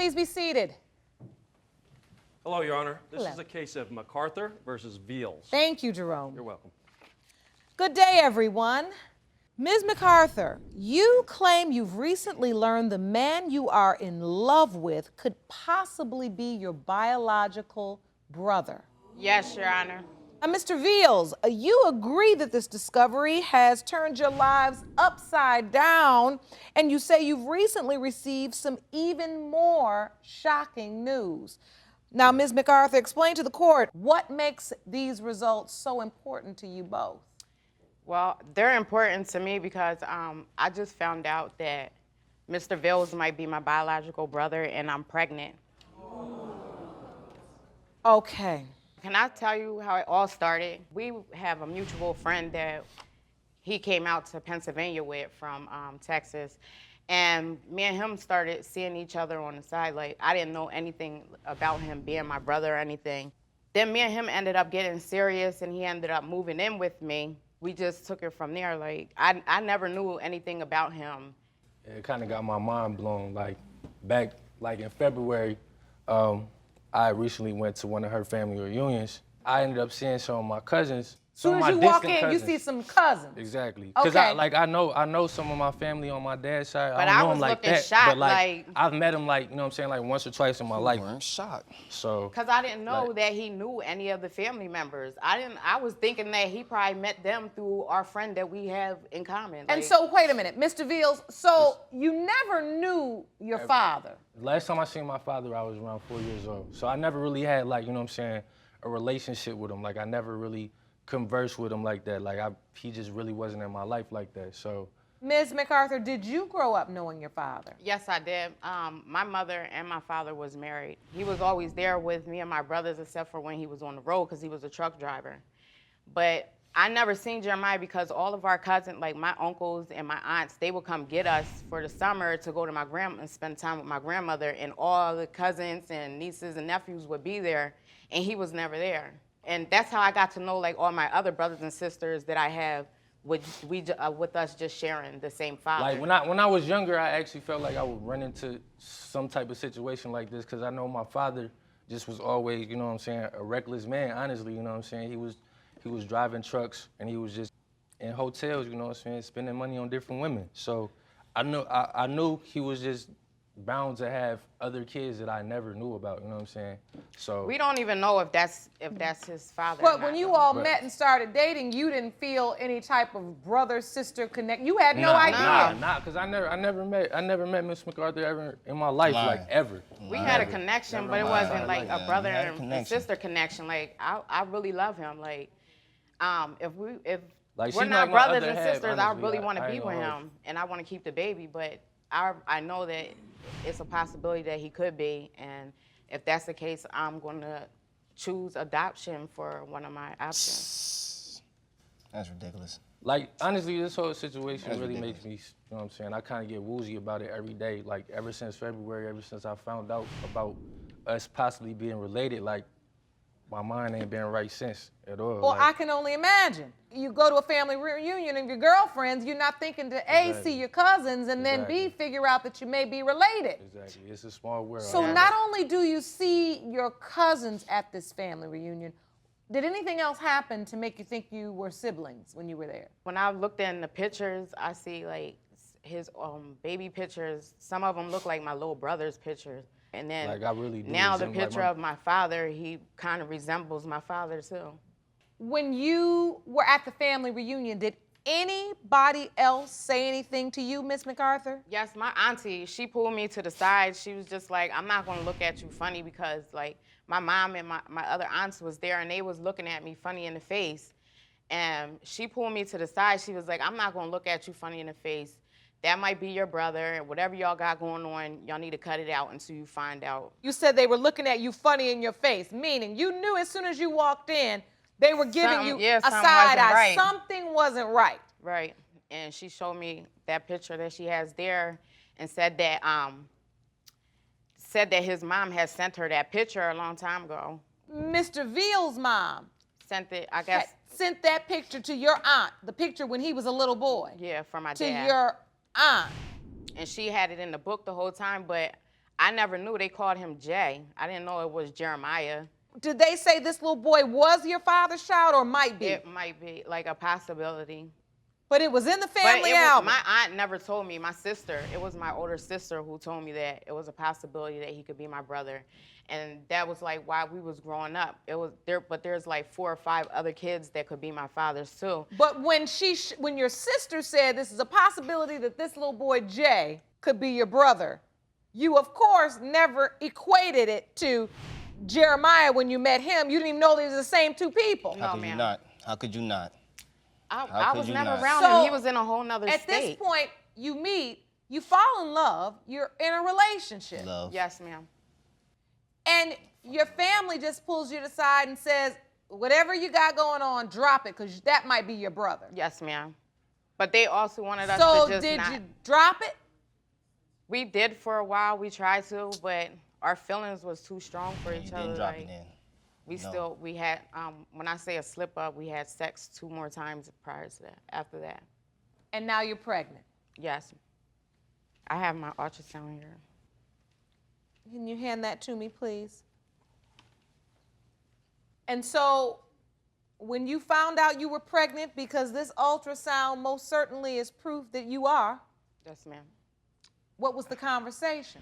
Please be seated. Hello, Your Honor. This Hello. is a case of McArthur versus Veals. Thank you, Jerome. You're welcome. Good day, everyone. Ms. McArthur, you claim you've recently learned the man you are in love with could possibly be your biological brother. Yes, Your Honor. Mr. Veals, you agree that this discovery has turned your lives upside down, and you say you've recently received some even more shocking news. Now, Ms. McArthur, explain to the court what makes these results so important to you both. Well, they're important to me because I just found out that Mr. Veals might be my biological brother and I'm pregnant. Okay. Can I tell you how it all started? We have a mutual friend that he came out to Pennsylvania with from Texas. And me and him started seeing each other on the side. Like, I didn't know anything about him being my brother or anything. Then me and him ended up getting serious and he ended up moving in with me. We just took it from there. Like, I never knew anything about him. It kind of got my mind blown. Like, back in February, I recently went to one of her family reunions. I ended up seeing some of my cousins. As soon as you walk in, you see some cousins. Exactly. Because okay. I know some of my family on my dad's side. But I don't know was them like looking that. shocked, but like I've met him like, you know what I'm saying, like once or twice in my life. You weren't shocked. So. Because I didn't know that he knew any of the family members. I was thinking that he probably met them through our friend that we have in common. And so, wait a minute, Mr. Veals, so you never knew your father? Last time I seen my father, I was around 4 years old. So I never really had like, you know what I'm saying, a relationship with him. Like I never really converse with him like that. Like he just really wasn't in my life like that. So, Ms. McArthur, did you grow up knowing your father? Yes, I did. My mother and my father was married. He was always there with me and my brothers, except for when he was on the road because he was a truck driver. But I never seen Jeremiah because all of our cousins, like my uncles and my aunts, they would come get us for the summer to go to my grandma and spend time with my grandmother, and all the cousins and nieces and nephews would be there, and he was never there. And that's how I got to know like all my other brothers and sisters that I have with us just sharing the same father. Like when I was younger, I actually felt like I would run into some type of situation like this because I know my father just was always, you know what I'm saying, a reckless man, honestly, you know what I'm saying? He was driving trucks and he was just in hotels, you know what I'm saying, spending money on different women. So I knew he was just bound to have other kids that I never knew about, you know what I'm saying? So we don't even know if that's his father. But when you all met and started dating, you didn't feel any type of brother-sister connect. You had no idea. Nah, because I never met Miss McArthur ever in my life, like ever. We had a connection, but it wasn't like a brother and sister connection. Like I really love him. Like if we're not brothers and sisters, I really want to be with him and I want to keep the baby, but I know that it's a possibility that he could be, and if that's the case, I'm going to choose adoption for one of my options. That's ridiculous. Like, honestly, this whole situation really makes me, you know what I'm saying, I kind of get woozy about it every day. Like, ever since February, ever since I found out about us possibly being related, like, my mind ain't been right since at all. Well, like, I can only imagine. You go to a family reunion and your girlfriends, you're not thinking to A, see your cousins, and then B, figure out that you may be related. Exactly, it's a small world. So not only do you see your cousins at this family reunion, did anything else happen to make you think you were siblings when you were there? When I looked in the pictures, I see like his baby pictures. Some of them look like my little brother's pictures. And then like, I really do now the picture of my father, he kind of resembles my father too. When you were at the family reunion, did anybody else say anything to you, Miss McArthur? Yes, my auntie, she pulled me to the side. She was just like, I'm not gonna look at you funny because like my mom and my other aunts was there and they was looking at me funny in the face. And she pulled me to the side. She was like, I'm not gonna look at you funny in the face. That might be your brother, and whatever y'all got going on, y'all need to cut it out until you find out. You said they were looking at you funny in your face, meaning you knew as soon as you walked in, they were giving you a side eye. Right. Something wasn't right. Right, and she showed me that picture that she has there and said that his mom had sent her that picture a long time ago. Mr. Veals' mom sent it, I guess. Sent that picture to your aunt, the picture when he was a little boy. Yeah, from my dad. To your aunt. And she had it in the book the whole time, but I never knew. They called him Jay. I didn't know it was Jeremiah. Did they say this little boy was your father's child or might be? It might be like a possibility. But it was in the But family it was, album. my aunt never told me. My sister, it was my older sister who told me that it was a possibility that he could be my brother. And that was like why we was growing up. It was there, but there's like 4 or 5 other kids that could be my father's too. But when when your sister said this is a possibility that this little boy Jay could be your brother, you of course never equated it to Jeremiah when you met him. You didn't even know they were the same 2 people. No, How could you ma'am. not? How could you not? I could was you never not? around So, him. He was in a whole nother At state. this point, you meet, you fall in love, you're in a relationship. Love. Yes, ma'am. And your family just pulls you to the side and says, whatever you got going on, drop it, because that might be your brother. Yes, ma'am. But they also wanted us So to just did not. you drop it? We did for a while. We tried to, but our feelings was too strong for You each didn't other. drop like, it in. we had, when I say a slip up, we had sex 2 more times prior to that, after that. And now you're pregnant. Yes. I have my ultrasound here. Can you hand that to me, please? And so when you found out you were pregnant, because this ultrasound most certainly is proof that you are, Yes, ma'am. what was the conversation?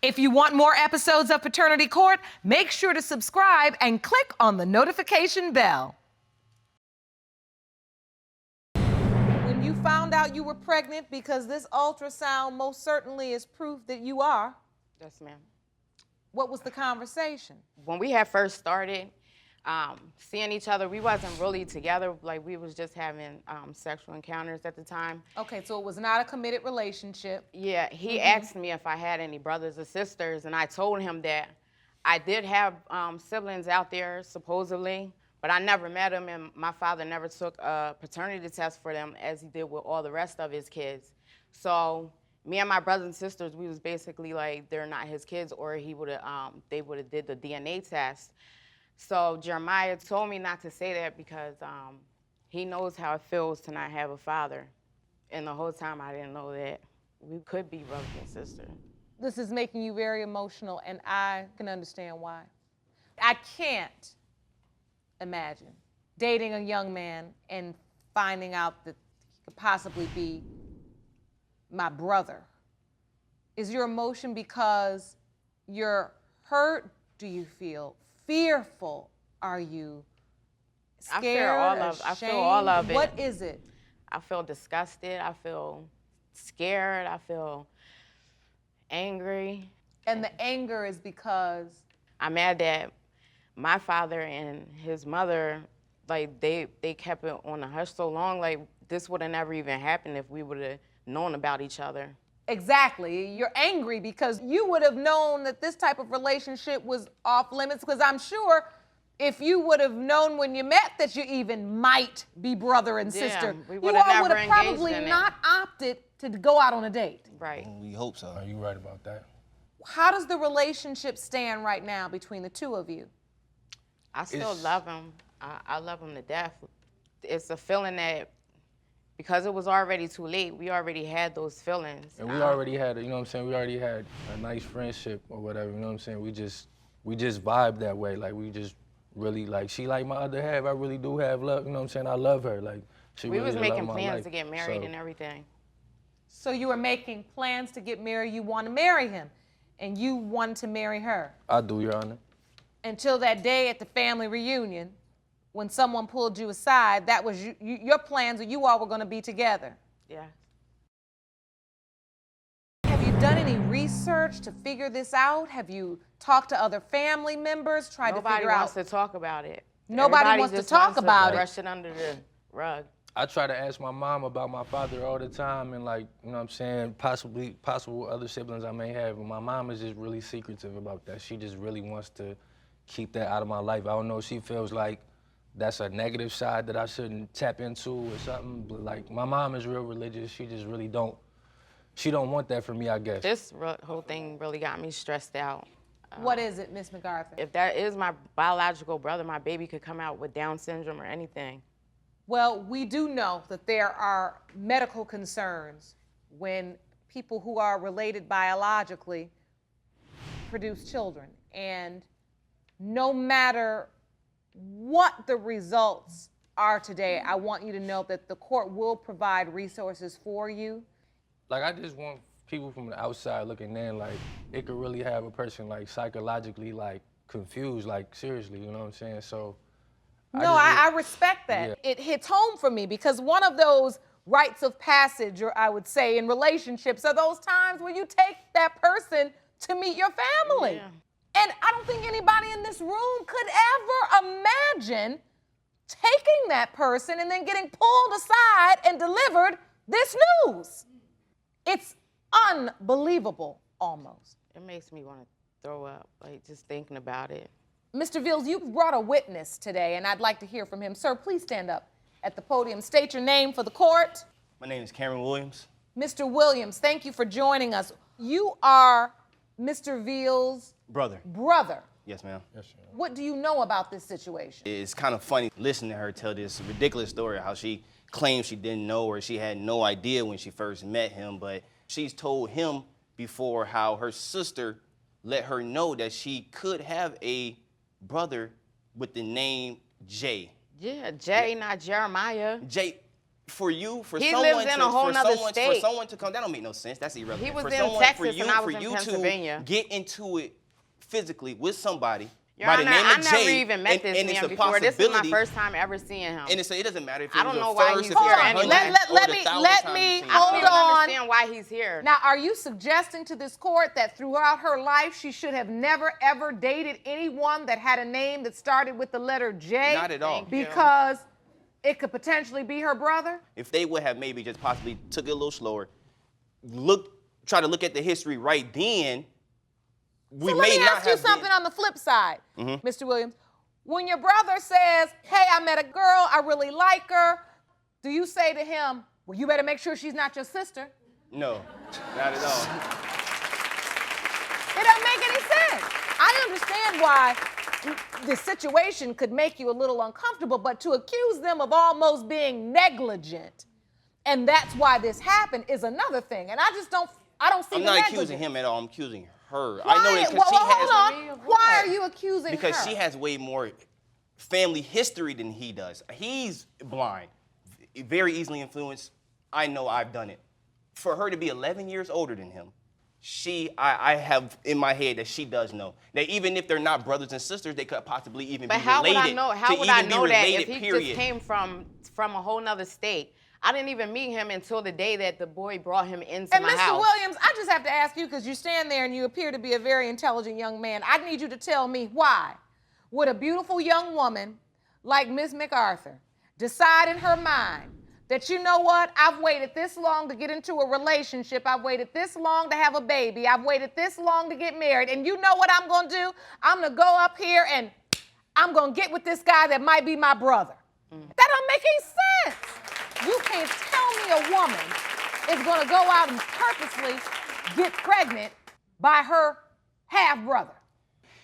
If you want more episodes of Paternity Court, make sure to subscribe and click on the notification bell. When you found out you were pregnant, because this ultrasound most certainly is proof that you are, Yes, ma'am. what was the conversation? When we had first started seeing each other, we wasn't really together. Like, we was just having sexual encounters at the time. Okay, so it was not a committed relationship. Yeah, he asked me if I had any brothers or sisters, and I told him that I did have siblings out there, supposedly, but I never met them, and my father never took a paternity test for them as he did with all the rest of his kids. So me and my brothers and sisters, we was basically like, they're not his kids, or he would have, they would have did the DNA test. So Jeremiah told me not to say that because he knows how it feels to not have a father. And the whole time I didn't know that we could be brothers and sisters. This is making you very emotional, and I can understand why. I can't imagine dating a young man and finding out that he could possibly be my brother. Is your emotion because you're hurt? Do you feel fearful? Are you scared? I feel all of it. What is it? I feel disgusted. I feel scared. I feel angry. And the anger is because I'm mad that my father and his mother, like, they kept it on the hush so long. Like, this would have never even happened if we would have known about each other. exactly, you're angry because you would have known that this type of relationship was off limits, because I'm sure if you would have known when you met that you even might be brother and Yeah, sister, we you would have all would never have engaged probably in it. not opted to go out on a date. Right. We hope so. Are you right about that? How does the relationship stand right now between the 2 of you? I still It's- love him. I love him to death. It's a feeling that, because it was already too late, we already had those feelings. And we already had, you know what I'm saying, we already had a nice friendship or whatever, you know what I'm saying? We just vibe that way. Like, we just really, like, she like my other half. I really do have love, you know what I'm saying? I love her. Like, she We really was the love making of my plans life. to get married So, and everything. So you were making plans to get married, you want to marry him, and you wanted to marry her. I do, Your Honor. Until that day at the family reunion, when someone pulled you aside, that was your plans, or you all were going to be together. Yeah. Have you done any research to figure this out? Have you talked to other family members, tried Nobody to figure wants out? to talk about it. Nobody Everybody wants to just talk wants about it. Brush it under the rug. I try to ask my mom about my father all the time and, like, you know what I'm saying, possible other siblings I may have. And my mom is just really secretive about that. She just really wants to keep that out of my life. I don't know if she feels like that's a negative side that I shouldn't tap into or something. But, like, my mom is real religious. She just really don't want that for me, I guess. This whole thing really got me stressed out. What is it, Miss McArthur? If that is my biological brother, my baby could come out with Down syndrome or anything. Well, we do know that there are medical concerns when people who are related biologically produce children. And no matter what the results are today, I want you to know that the court will provide resources for you. Like, I just want people from the outside looking in, like, it could really have a person, like, psychologically, like, confused, like, seriously, you know what I'm saying? So, No, I respect that. Yeah. It hits home for me because one of those rites of passage, or I would say in relationships, are those times where you take that person to meet your family. Yeah. And I don't think anybody in this room could ever imagine taking that person and then getting pulled aside and delivered this news. It's unbelievable, almost. It makes me want to throw up, like just thinking about it. Mr. Veals, you brought a witness today, and I'd like to hear from him. Sir, please stand up at the podium. State your name for the court. My name is Cameron Williams. Mr. Williams, thank you for joining us. You are Mr. Veals' Brother. brother. Yes, ma'am. What do you know about this situation? It's kind of funny listening to her tell this ridiculous story, how she claims she didn't know or she had no idea when she first met him, but she's told him before how her sister let her know that she could have a brother with the name Jay. Yeah, Jay, not Jeremiah. Jay, for you, for He someone lives in to, a whole for nother someone, state. for someone to come, that don't make no sense. That's irrelevant. He was for in someone, Texas for you, and I was for in you Pennsylvania. to get into it physically with somebody Your by Honor, the name I of never Jay, even met this and it's man a before. This is my possibility- first time ever seeing him. And it doesn't matter if it I was don't know the why first, he's if it was here the anyway. 100th, or Let the me- 1,000th let time me- you've seen I don't it. even Hold on. understand why he's here. Now, are you suggesting to this court that throughout her life she should have never ever dated anyone that had a name that started with the letter J? Not at all. Thank you. Because it could potentially be her brother? If they would have maybe just possibly took it a little slower, try to look at the history right then, we So may let me not ask you have something been. on the flip side, Mr. Williams. When your brother says, hey, I met a girl, I really like her, do you say to him, well, you better make sure she's not your sister? No, not at all. It doesn't make any sense. I understand why the situation could make you a little uncomfortable, but to accuse them of almost being negligent, and that's why this happened, is another thing. And I don't see I'm the not negligence. accusing him at all. I'm accusing her. Why, I know that well, because she has. hold on. Why are you accusing Because her? she has way more family history than he does. He's blind, very easily influenced. I know I've done it. For her to be 11 years older than him, I have in my head that she does know. That even if they're not brothers and sisters, they could possibly even But be how would related. I know? How to would I even be know that related, if he period. just came from a whole nother state? I didn't even meet him until the day that the boy brought him into And my Mr. house. Williams, I just have to ask you, because you stand there and you appear to be a very intelligent young man. I need you to tell me why would a beautiful young woman like Miss McArthur decide in her mind that, you know what, I've waited this long to get into a relationship, I've waited this long to have a baby, I've waited this long to get married, and you know what I'm gonna do? I'm gonna go up here and I'm gonna get with this guy that might be my brother. That don't make any sense. You can't tell me a woman is gonna go out and purposely get pregnant by her half-brother.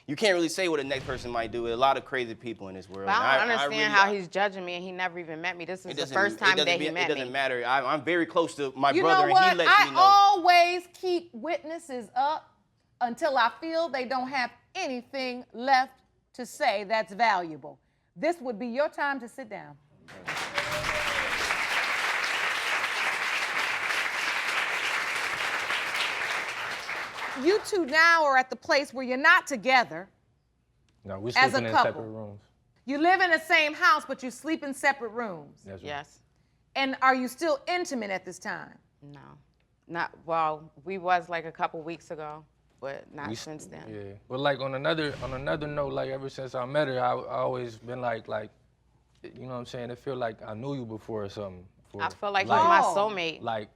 You can't really say what the next person might do. There's a lot of crazy people in this world. But I don't And understand how he's judging me and he never even met me. This is the first time that he met It doesn't me. matter. I'm very close to my You brother, know what? and he lets I me know. always keep witnesses up until I feel they don't have anything left to say that's valuable. This would be your time to sit down. You two now are at the place where you're not together. No, we're As a sleeping in couple. separate rooms. You live in the same house, but you sleep in separate rooms. That's right. Yes. And are you still intimate at this time? No. Not well, we was like a couple weeks ago, but not We- since then. Yeah. But like on another note, like ever since I met her, I always been like, you know what I'm saying? It feel like I knew you before or something. I feel like Like- you're my Oh. soulmate. Like,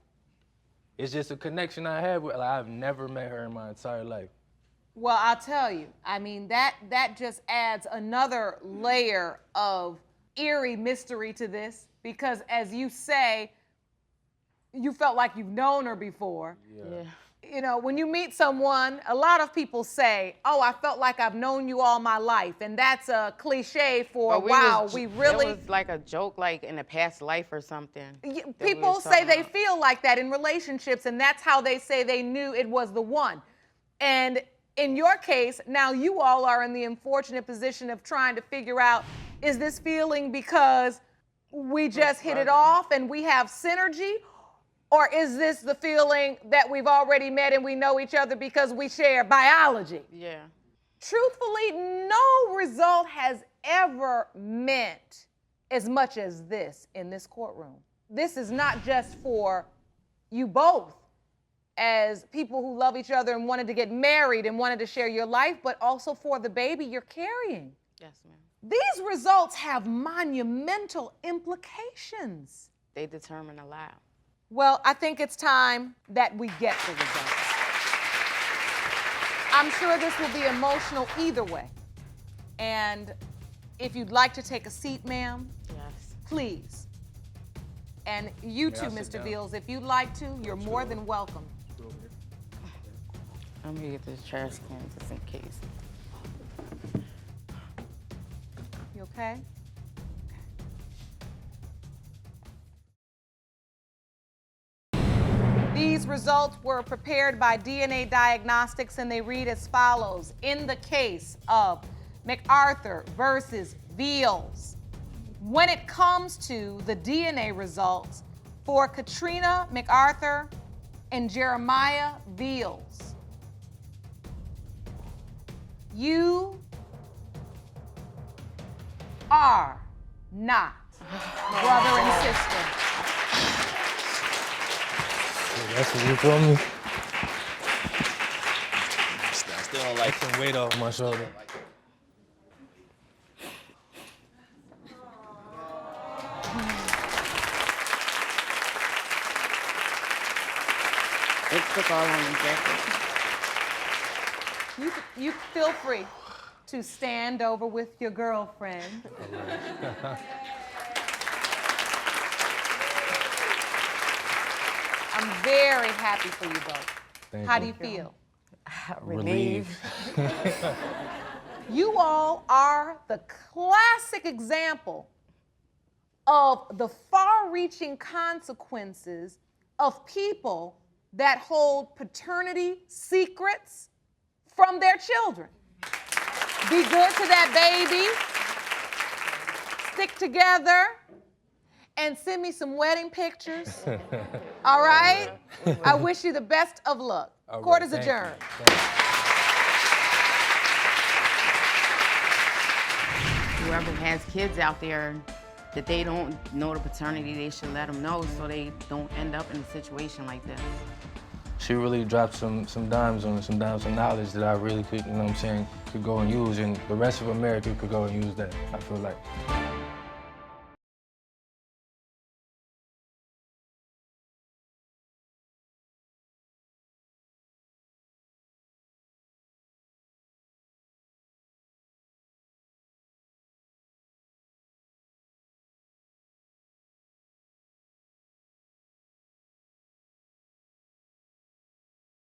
it's just a connection I have with. Like, I've never met her in my entire life. Well, I'll tell you. I mean, that just adds another layer of eerie mystery to this, because as you say, you felt like you've known her before. Yeah. You know, when you meet someone, a lot of people say, oh, I felt like I've known you all my life. And that's a cliche for, But wow, was- we really... It was like a joke, like in a past life or something. that we People was say talking they about. feel like that in relationships, and that's how they say they knew it was the one. And in your case, now you all are in the unfortunate position of trying to figure out, is this feeling because we just hit it off and we have synergy? Or is this the feeling that we've already met and we know each other because we share biology? Yeah. Truthfully, no result has ever meant as much as this in this courtroom. This is not just for you both as people who love each other and wanted to get married and wanted to share your life, but also for the baby you're carrying. Yes, ma'am. These results have monumental implications. They determine a lot. Well, I think it's time that we get the results. I'm sure this will be emotional either way. And if you'd like to take a seat, ma'am, Yes. please. And you too, I sit Mr. down? Veals, if you'd like to, you're more than welcome. Let me get this trash can just in case. You okay? These results were prepared by DNA Diagnostics and they read as follows. In the case of McArthur versus Veals, when it comes to the DNA results for Katrina McArthur and Jeremiah Veals, you are not brother and sister. That's what you told me. I still don't like Some weight off my shoulder. It took all on the jacket. You feel free to stand over with your girlfriend. I'm very happy for you both. Thank How you. do you feel? Relieved. You all are the classic example of the far-reaching consequences of people that hold paternity secrets from their children. Be good to that baby, stick together, and send me some wedding pictures. All right? I wish you the best of luck. All Court right, is thank you. adjourned. Thank you. Whoever has kids out there that they don't know the paternity, they should let them know so they don't end up in a situation like this. She really dropped some dimes on me, some dimes of knowledge that I really could, you know what I'm saying, could go and use, and the rest of America could go and use that, I feel like.